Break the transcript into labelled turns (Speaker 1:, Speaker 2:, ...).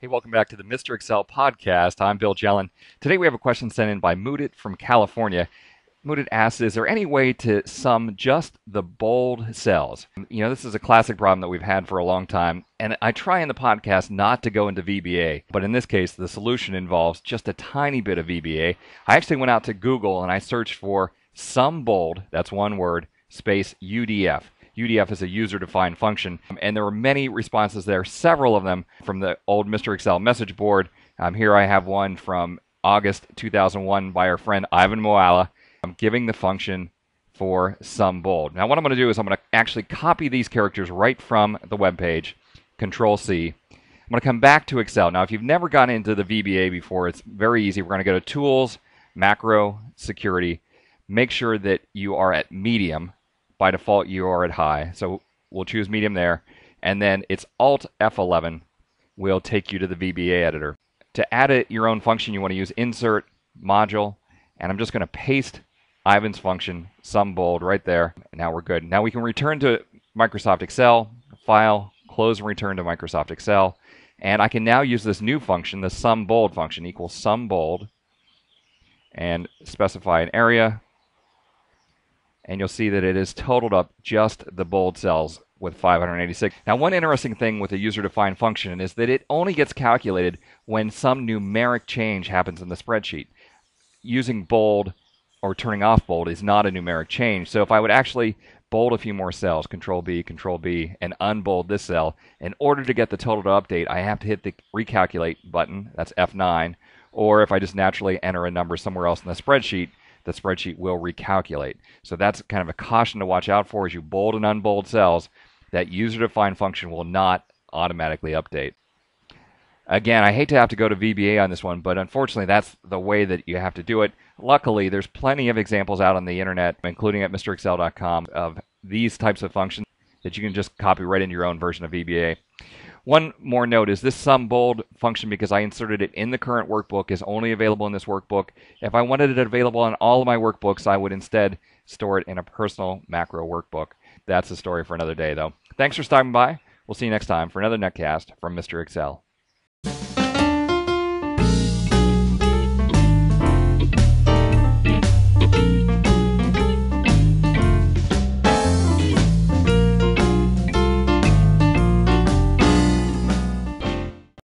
Speaker 1: Hey, welcome back to the Mr. Excel podcast. I'm Bill Jelen. Today we have a question sent in by Mudit from California. Mudit asks, is there any way to sum just the bold cells? This is a classic problem that we've had for a long time, and I try in the podcast not to go into VBA, but in this case, the solution involves just a tiny bit of VBA. I actually went out to Google and I searched for sum bold, that's one word, space UDF. UDF is a user-defined function, and there were many responses there, several of them from the old Mr. Excel message board. Here I have one from August 2001 by our friend Ivan Moala. I'm giving the function for sum bold. Now what I'm going to do is I'm going to actually copy these characters right from the web page, Control-C. I'm going to come back to Excel. Now if you've never gotten into the VBA before, it's very easy. We're going to go to Tools, Macro, Security. Make sure that you are at medium. By default, you are at high, so we'll choose medium there, and then it's Alt F11 will take you to the VBA editor. To add your own function, you want to use Insert, Module, and I'm just going to paste Ivan's function, sum bold, right there. And now we're good. Now we can return to Microsoft Excel, File, Close and return to Microsoft Excel, and I can now use this new function, the sum bold function, equals sum bold, and specify an area. And you'll see that it is totaled up just the bold cells with 586. Now, one interesting thing with a user-defined function is that it only gets calculated when some numeric change happens in the spreadsheet. Using bold or turning off bold is not a numeric change. So if I would actually bold a few more cells, Control B, and unbold this cell, in order to get the total to update, I have to hit the recalculate button, that's F9, or if I just naturally enter a number somewhere else in the spreadsheet will recalculate. So that's kind of a caution to watch out for as you bold and unbold cells. That user-defined function will not automatically update. Again, I hate to have to go to VBA on this one, but unfortunately that's the way that you have to do it. Luckily, there's plenty of examples out on the internet, including at MrExcel.com, of these types of functions that you can just copy right into your own version of VBA. One more note is this sum bold function, because I inserted it in the current workbook, is only available in this workbook. If I wanted it available in all of my workbooks, I would instead store it in a personal macro workbook. That's a story for another day, though. Thanks for stopping by. We'll see you next time for another netcast from Mr. Excel.